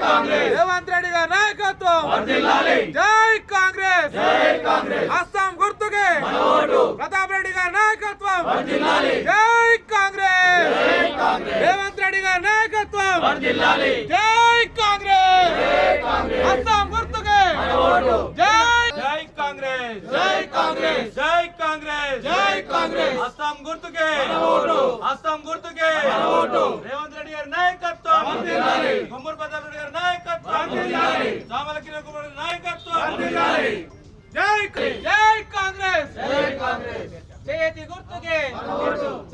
రేవంత్ రెడ్డి గారి నాయకత్వం జై కాంగ్రెస్ అస్సాం గుర్తుకే ప్రతాప్ రెడ్డి గారి నాయకత్వం జై కాంగ్రెస్ రేవంత్ రెడ్డి గారి నాయకత్వం జై కాంగ్రెస్ అస్సాం గుర్తుకే జై కాంగ్రెస్ జై కాంగ్రెస్ జై కాంగ్రెస్ జై కాంగ్రెస్ అస్సాం గుర్తుకే రేవంత్ రెడ్డి గారి నాయకత్వం కొమ్మూరు ప్రతాప్ రెడ్డి గారి నాయకత్వం చామల కిరణ్ కుమార్ గారి నాయకత్వం జై కాంగ్రెస్ చేతి గుర్తుకే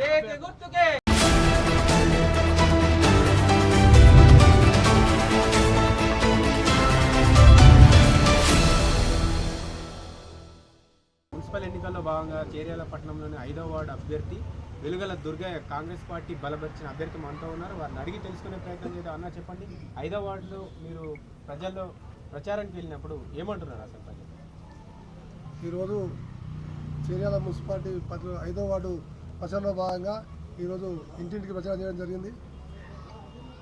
చేతి గుర్తుకే మున్సిపల్ ఎన్నికల్లో భాగంగా చేర్యాల పట్టణంలోని 5వ వార్డు అభ్యర్థి వెలుగల దుర్గయ్య కాంగ్రెస్ పార్టీ బలపరిచిన అభ్యర్థి మనతో ఉన్నారు. వారిని అడిగి తెలుసుకునే ప్రయత్నం చేద్దాం. అన్న చెప్పండి, 5వ వార్డులో మీరు ప్రజల్లో ప్రచారానికి వెళ్ళినప్పుడు ఏమంటున్నారు అసలు ప్రజలు? ఈరోజు చేర్యాల మున్సిపాలిటీ 5వ వార్డు ప్రచారంలో భాగంగా ఈరోజు ఇంటింటికి ప్రచారం చేయడం జరిగింది.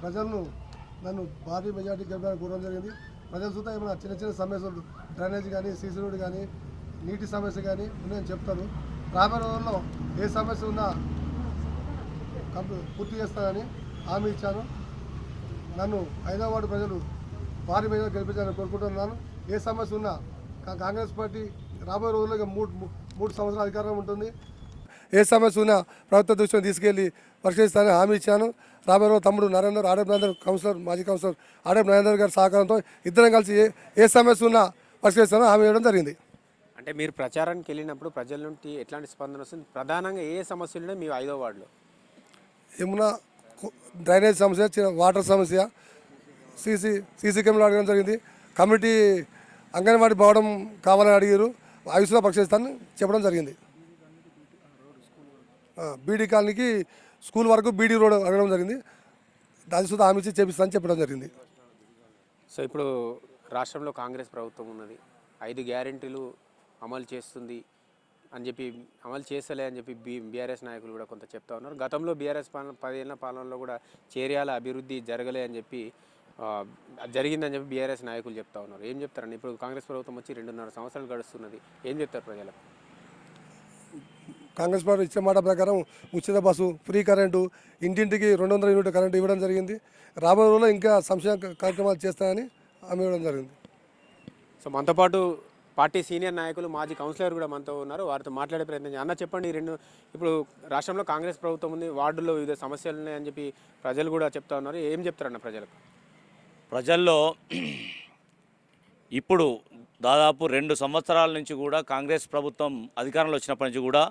ప్రజలను నన్ను భారీ మెజార్టీ గెలపడానికి కోరడం జరిగింది. ప్రజలు చూస్తే ఏమైనా చిన్న చిన్న సమస్యలు డ్రైనేజ్ కానీ సీసీ రోడ్ కానీ నీటి సమస్య కానీ ఉన్నాయని చెప్తారు. రాబోయే రోజుల్లో ఏ సమస్య ఉన్నా పూర్తి చేస్తానని హామీ ఇచ్చాను. నన్ను 5వ వార్డు ప్రజలు భారీ మెజార్టీ గెలిపించాలని కోరుకుంటున్నాను. ఏ సమస్య ఉన్నా కాంగ్రెస్ పార్టీ రాబోయే రోజుల్లో మూడు సంవత్సరాల అధికారం ఉంటుంది. ఏ సమస్య ఉన్నా ప్రభుత్వ దృష్టిని తీసుకెళ్లి పరిశీలిస్తానని హామీ ఇచ్చాను. రాబోయే రోజు తమ్ముడు నరేందర్ ఆడప్ నరేందర్ కౌన్సిలర్ మాజీ కౌన్సిలర్ ఆడప్ నరేందర్ గారి సహకారంతో ఇద్దరం కలిసి ఏ సమస్య ఉన్నా పరిశీలిస్తానని హామీ ఇవ్వడం జరిగింది. అంటే మీరు ప్రచారానికి వెళ్ళినప్పుడు ప్రజల నుండి ఎట్లాంటి స్పందన వస్తుంది? ప్రధానంగా ఏ సమస్యలు మీ 5వ వార్డులో? ఏమన్నా డ్రైనేజ్ సమస్య, వాటర్ సమస్య, సీసీ కెమెరాలు అడగడం జరిగింది. కమ్యూనిటీ అంగన్వాడీ భవనం కావాలని అడిగారు. ఆయుష్లో పరిశీలిస్తానని చెప్పడం జరిగింది. బీడీ కాలనీకి స్కూల్ వరకు బీడీ రోడ్ అడగడం జరిగింది. దాని సుధా హామీ ఇచ్చి చేపిస్తానని చెప్పడం జరిగింది. సో ఇప్పుడు రాష్ట్రంలో కాంగ్రెస్ ప్రభుత్వం ఉన్నది, 5 గ్యారెంటీలు అమలు చేస్తుంది అని చెప్పి, అమలు చేస్తలే అని చెప్పి బీఆర్ఎస్ నాయకులు కూడా కొంత చెప్తా ఉన్నారు. గతంలో బీఆర్ఎస్ పాలన 10 ఏళ్ల పాలనలో కూడా చేర్యాల అభివృద్ధి జరగలే అని చెప్పి జరిగిందని చెప్పి బీఆర్ఎస్ నాయకులు చెప్తా ఉన్నారు. ఏం చెప్తారండి? ఇప్పుడు కాంగ్రెస్ ప్రభుత్వం వచ్చి 2.5 సంవత్సరాలు గడుస్తున్నది, ఏం చెప్తారు ప్రజలకు? కాంగ్రెస్ పార్టీ ఇచ్చిన మాట ప్రకారం ఉచిత బస్సు, ఫ్రీ కరెంటు, ఇంటింటికి 200 యూనిట్ కరెంటు ఇవ్వడం జరిగింది. రాబోయే రోజుల్లో ఇంకా సంక్షేమ కార్యక్రమాలు చేస్తానని హామీ ఇవ్వడం జరిగింది. సో మనతో పాటు పార్టీ సీనియర్ నాయకులు మాజీ కౌన్సిలర్ కూడా మనతో ఉన్నారు. వారితో మాట్లాడే ప్రయత్నం అన్న చెప్పండి. ఇప్పుడు రాష్ట్రంలో కాంగ్రెస్ ప్రభుత్వం ఉంది, వార్డుల్లో వివిధ సమస్యలు ఉన్నాయని చెప్పి ప్రజలు కూడా చెప్తా ఉన్నారు. ఏం చెప్తారన్న ప్రజలకు? ప్రజల్లో ఇప్పుడు దాదాపు 2 సంవత్సరాల నుంచి కూడా కాంగ్రెస్ ప్రభుత్వం అధికారంలో వచ్చినప్పటి నుంచి కూడా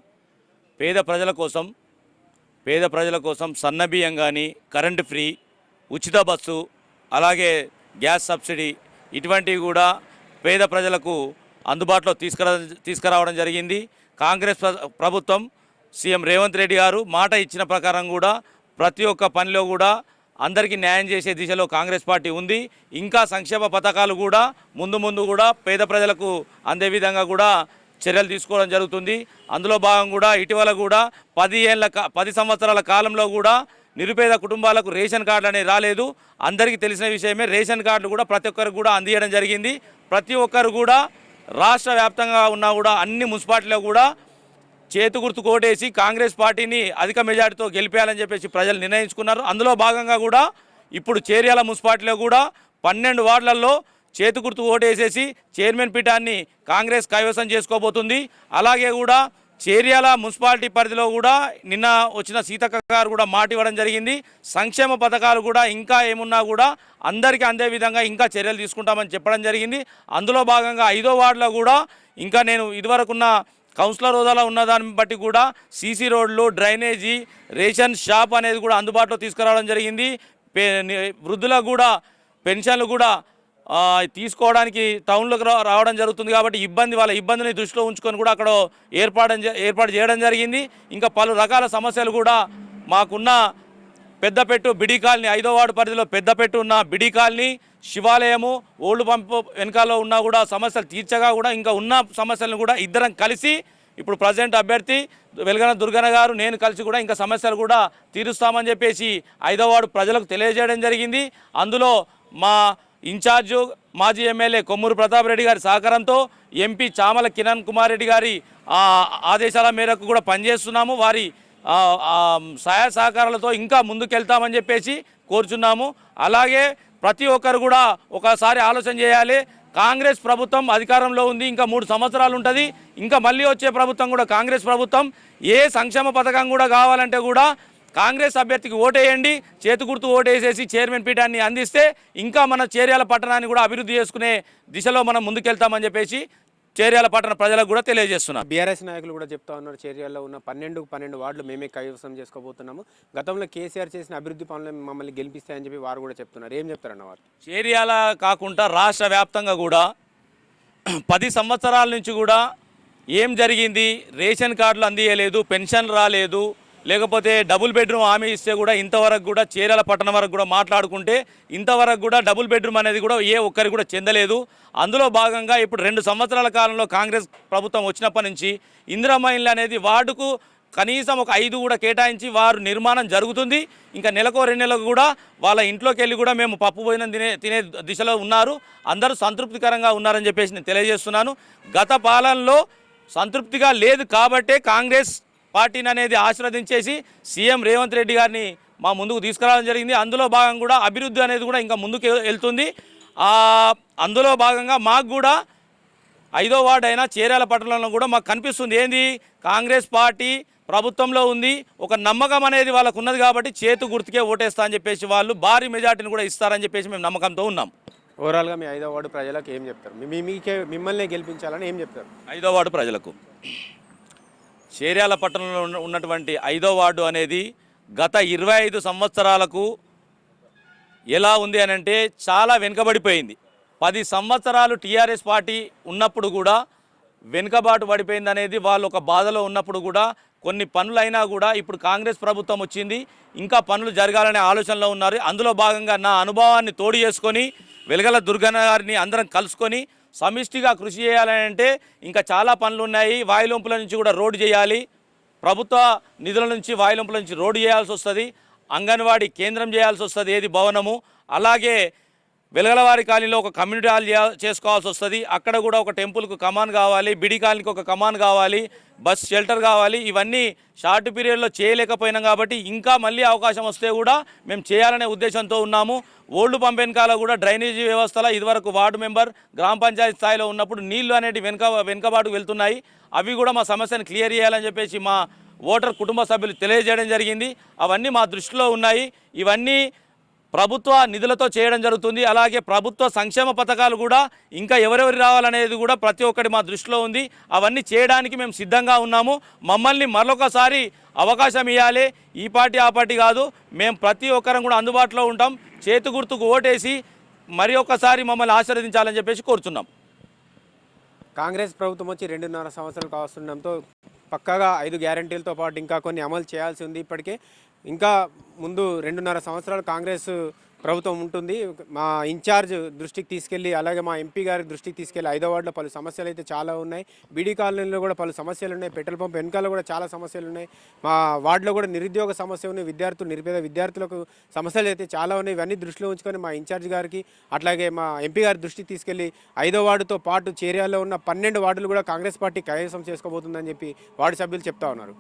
పేద ప్రజల కోసం సన్నబియ్యం కానీ, కరెంటు ఫ్రీ, ఉచిత బస్సు, అలాగే గ్యాస్ సబ్సిడీ ఇటువంటివి కూడా పేద ప్రజలకు అందుబాటులో తీసుకురావడం జరిగింది. కాంగ్రెస్ ప్రభుత్వం సీఎం రేవంత్ రెడ్డి గారు మాట ఇచ్చిన ప్రకారం కూడా ప్రతి ఒక్క పనిలో కూడా అందరికీ న్యాయం చేసే దిశలో కాంగ్రెస్ పార్టీ ఉంది. ఇంకా సంక్షేమ పథకాలు కూడా ముందు కూడా పేద ప్రజలకు అందే విధంగా కూడా చర్యలు తీసుకోవడం జరుగుతుంది. అందులో భాగం కూడా ఇటీవల కూడా 10 సంవత్సరాల కాలంలో కూడా నిరుపేద కుటుంబాలకు రేషన్ కార్డులు అనేవి రాలేదు. అందరికీ తెలిసిన విషయమే. రేషన్ కార్డులు కూడా ప్రతి ఒక్కరికి కూడా అందియడం జరిగింది. ప్రతి ఒక్కరు కూడా రాష్ట్ర వ్యాప్తంగా ఉన్నా కూడా అన్ని మున్సిపాలిటీలో కూడా చేతు గుర్తు కోటేసి కాంగ్రెస్ పార్టీని అధిక మెజార్టీతో గెలిపేయాలని చెప్పేసి ప్రజలు నిర్ణయించుకున్నారు. అందులో భాగంగా కూడా ఇప్పుడు చేర్యాల మున్సిపాలిటీలో కూడా 12 వార్డులలో చేతు గుర్తు ఓటేసేసి చైర్మన్ పీఠాన్ని కాంగ్రెస్ కైవసం చేసుకోబోతుంది. అలాగే కూడా చేర్యాల మున్సిపాలిటీ పరిధిలో కూడా నిన్న వచ్చిన సీతక్క గారు కూడా మాట ఇవ్వడం జరిగింది. సంక్షేమ పథకాలు కూడా ఇంకా ఏమున్నా కూడా అందరికీ అందే విధంగా ఇంకా చర్యలు తీసుకుంటామని చెప్పడం జరిగింది. అందులో భాగంగా 5వ వార్డులో కూడా ఇంకా నేను ఇదివరకున్న కౌన్సిలర్ హోదాలో ఉన్న దాన్ని బట్టి కూడా సీసీ రోడ్లు, డ్రైనేజీ, రేషన్ షాప్ అనేది కూడా అందుబాటులో తీసుకురావడం జరిగింది. వృద్ధులకు కూడా పెన్షన్లు కూడా తీసుకోవడానికి టౌన్లోకి రావడం జరుగుతుంది. కాబట్టి వాళ్ళ ఇబ్బందిని దృష్టిలో ఉంచుకొని కూడా అక్కడ ఏర్పాటు చేయడం జరిగింది. ఇంకా పలు రకాల సమస్యలు కూడా మాకున్న పెద్దపెట్టు బిడి కాలనీ 5వ వార్డు పరిధిలో పెద్దపెట్టు ఉన్న బిడి కాలనీ, శివాలయము, ఓల్డ్ పంపు వెనకాల ఉన్నా కూడా సమస్యలు తీర్చగా కూడా ఇంకా ఉన్న సమస్యలను కూడా ఇద్దరం కలిసి ఇప్పుడు ప్రజెంట్ అభ్యర్థి వెలుగన దుర్గన్న గారు నేను కలిసి కూడా ఇంకా సమస్యలు కూడా తీరుస్తామని చెప్పేసి 5వ వార్డు ప్రజలకు తెలియజేయడం జరిగింది. అందులో మా ఇన్ఛార్జు మాజీ ఎమ్మెల్యే కొమ్మూరు ప్రతాప్ రెడ్డి గారి సహకారంతో ఎంపీ చామల కిరణ్ కుమార్ రెడ్డి గారి ఆదేశాల మేరకు కూడా పనిచేస్తున్నాము. వారి సహాయ సహకారాలతో ఇంకా ముందుకెళ్తామని చెప్పేసి కోరుచున్నాము. అలాగే ప్రతి ఒక్కరు కూడా ఒకసారి ఆలోచన చేయాలి. కాంగ్రెస్ ప్రభుత్వం అధికారంలో ఉంది, ఇంకా 3 సంవత్సరాలు ఉంటుంది. ఇంకా మళ్ళీ వచ్చే ప్రభుత్వం కూడా కాంగ్రెస్ ప్రభుత్వం. ఏ సంక్షేమ పథకం కూడా కావాలంటే కూడా కాంగ్రెస్ అభ్యర్థికి ఓటేయండి, చేతి గుర్తు ఓటేసేసి చైర్మన్ పీఠాన్ని అందిస్తే ఇంకా మన చేర్యాల పట్టణాన్ని కూడా అభివృద్ధి చేసుకునే దిశలో మనం ముందుకెళ్తామని చెప్పేసి చేర్యాల పట్టణ ప్రజలకు కూడా తెలియజేస్తున్నాం. బీఆర్ఎస్ నాయకులు కూడా చెప్తా ఉన్నారు, చేర్యాలలో ఉన్న 12 వార్డులు మేమే కైవసం చేసుకోబోతున్నాము, గతంలో కేసీఆర్ చేసిన అభివృద్ధి పనులు మమ్మల్ని గెలిపిస్తాయని చెప్పి వారు కూడా చెప్తున్నారు. ఏం చెప్తారన్న వారు? చేర్యాల కాకుండా రాష్ట్ర వ్యాప్తంగా కూడా 10 సంవత్సరాల నుంచి కూడా ఏం జరిగింది, రేషన్ కార్డులు అందియలేదు, పెన్షన్ రాలేదు, లేకపోతే డబుల్ బెడ్రూమ్ హామీ ఇస్తే కూడా ఇంతవరకు కూడా చేర్యాల పట్టణం వరకు కూడా మాట్లాడుకుంటే ఇంతవరకు కూడా డబుల్ బెడ్రూమ్ అనేది కూడా ఏ ఒక్కరికి కూడా చెందలేదు. అందులో భాగంగా ఇప్పుడు 2 సంవత్సరాల కాలంలో కాంగ్రెస్ ప్రభుత్వం వచ్చినప్పటి నుంచి ఇందిరమ్మ ఇల్లు అనేది వార్డుకు కనీసం ఒక 5 కూడా కేటాయించి వారు నిర్మాణం జరుగుతుంది. ఇంకా నెలకో 2 నెలలకు కూడా వాళ్ళ ఇంట్లోకి వెళ్ళి కూడా మేము పప్పు భోజనం తినే దిశలో ఉన్నారు. అందరూ సంతృప్తికరంగా ఉన్నారని చెప్పేసి నేను తెలియజేస్తున్నాను. గత పాలనలో సంతృప్తిగా లేదు కాబట్టే కాంగ్రెస్ పార్టీని అనేది ఆశీర్వదించేసి సీఎం రేవంత్ రెడ్డి గారిని మా ముందుకు తీసుకురావడం జరిగింది. అందులో భాగంగా కూడా అభివృద్ధి అనేది కూడా ఇంకా ముందుకు వెళ్తుంది. అందులో భాగంగా మాకు కూడా 5వ వార్డు అయినా చేర్యాల పట్టణంలో కూడా మాకు కనిపిస్తుంది ఏంది, కాంగ్రెస్ పార్టీ ప్రభుత్వంలో ఉంది, ఒక నమ్మకం అనేది వాళ్ళకు ఉన్నది కాబట్టి చేతు గుర్తుకే ఓటేస్తా అని చెప్పేసి వాళ్ళు భారీ మెజార్టీని కూడా ఇస్తారని చెప్పేసి మేము నమ్మకంతో ఉన్నాం. ఓవరాల్గా మీ 5వ వార్డు ప్రజలకు ఏం చెప్తారు? మిమ్మల్ని గెలిపించాలని ఏం చెప్తారు? 5వ వార్డు ప్రజలకు చేర్యాల పట్టణంలో ఉన్నటువంటి 5వ వార్డు అనేది గత 25 సంవత్సరాలకు ఎలా ఉంది అని అంటే చాలా వెనుకబడిపోయింది. 10 సంవత్సరాలు టీఆర్ఎస్ పార్టీ ఉన్నప్పుడు కూడా వెనుకబాటు పడిపోయింది అనేది వాళ్ళు ఒక బాధలో ఉన్నప్పుడు కూడా కొన్ని పనులైనా కూడా ఇప్పుడు కాంగ్రెస్ ప్రభుత్వం వచ్చింది, ఇంకా పనులు జరగాలనే ఆలోచనలో ఉన్నారు. అందులో భాగంగా నా అనుభవాన్ని తోడు చేసుకొని వెలగల దుర్గన్న గారిని అందరం కలుసుకొని సమిష్టిగా కృషి చేయాలని అంటే ఇంకా చాలా పనులు ఉన్నాయి. వాయులొంపుల నుంచి కూడా రోడ్డు చేయాలి, ప్రభుత్వ నిధుల నుంచి వాయులొంపుల నుంచి రోడ్డు చేయాల్సి వస్తుంది, అంగన్వాడీ కేంద్రం చేయాల్సి వస్తుంది, ఏది భవనము. అలాగే వెలగలవారి కాలనీలో ఒక కమ్యూనిటీ హాల్ చేసుకోవాల్సి వస్తుంది, అక్కడ కూడా ఒక టెంపుల్కు కమాన్ కావాలి, బిడి కాలనీకి ఒక కమాన్ కావాలి, బస్ షెల్టర్ కావాలి. ఇవన్నీ షార్ట్ పీరియడ్లో చేయలేకపోయినాం కాబట్టి ఇంకా మళ్ళీ అవకాశం వస్తే కూడా మేము చేయాలనే ఉద్దేశంతో ఉన్నాము. ఓల్డ్ పంప్ వెనకాల కూడా డ్రైనేజీ వ్యవస్థలో ఇదివరకు వార్డు మెంబర్ గ్రామ పంచాయతీ స్థాయిలో ఉన్నప్పుడు నీళ్లు అనేవి వెనుకబాటుకు వెళ్తున్నాయి. అవి కూడా మా సమస్యను క్లియర్ చేయాలని చెప్పేసి మా ఓటర్ కుటుంబ సభ్యులు తెలియజేయడం జరిగింది. అవన్నీ మా దృష్టిలో ఉన్నాయి. ఇవన్నీ ప్రభుత్వ నిధులతో చేయడం జరుగుతుంది. అలాగే ప్రభుత్వ సంక్షేమ పథకాలు కూడా ఇంకా ఎవరెవరు రావాలనేది కూడా ప్రతి ఒక్కటి మా దృష్టిలో ఉంది. అవన్నీ చేయడానికి మేము సిద్ధంగా ఉన్నాము. మమ్మల్ని మరొకసారి అవకాశం ఇవ్వాలి, ఈ పార్టీ ఆ పార్టీ కాదు, మేము ప్రతి ఒక్కరం కూడా అందుబాటులో ఉంటాం. చేతి గుర్తుకు ఓటేసి మరి ఒక్కసారి మమ్మల్ని ఆశీర్వదించాలని చెప్పేసి కోరుతున్నాం. కాంగ్రెస్ ప్రభుత్వం వచ్చి 2.5 సంవత్సరాలు కావస్తుండడంతో పక్కాగా 5 గ్యారంటీలతో పాటు ఇంకా కొన్ని అమలు చేయాల్సి ఉంది. ఇప్పటికే ఇంకా ముందు 2.5 సంవత్సరాలు కాంగ్రెస్ ప్రభుత్వం ఉంటుంది. మా ఇన్ఛార్జ్ దృష్టికి తీసుకెళ్ళి, అలాగే మా ఎంపీ గారి దృష్టికి తీసుకెళ్ళి 5వ వార్డులో పలు సమస్యలు అయితే చాలా ఉన్నాయి. బీడీ కాలనీలో కూడా పలు సమస్యలు ఉన్నాయి, పెట్రోల్ పంప్ వెనకాల కూడా చాలా సమస్యలు ఉన్నాయి. మా వార్డులో కూడా నిరుద్యోగ సమస్య ఉన్నాయి, నిరుపేద విద్యార్థులకు సమస్యలు అయితే చాలా ఉన్నాయి. ఇవన్నీ దృష్టిలో ఉంచుకొని మా ఇన్ఛార్జ్ గారికి అట్లాగే మా ఎంపీ గారి దృష్టికి తీసుకెళ్ళి 5వ వార్డుతో పాటు చేర్యాలలో ఉన్న 12 వార్డులు కూడా కాంగ్రెస్ పార్టీ కైవసం చేసుకోబోతుందని చెప్పి వార్డు సభ్యులు చెప్తా ఉన్నారు.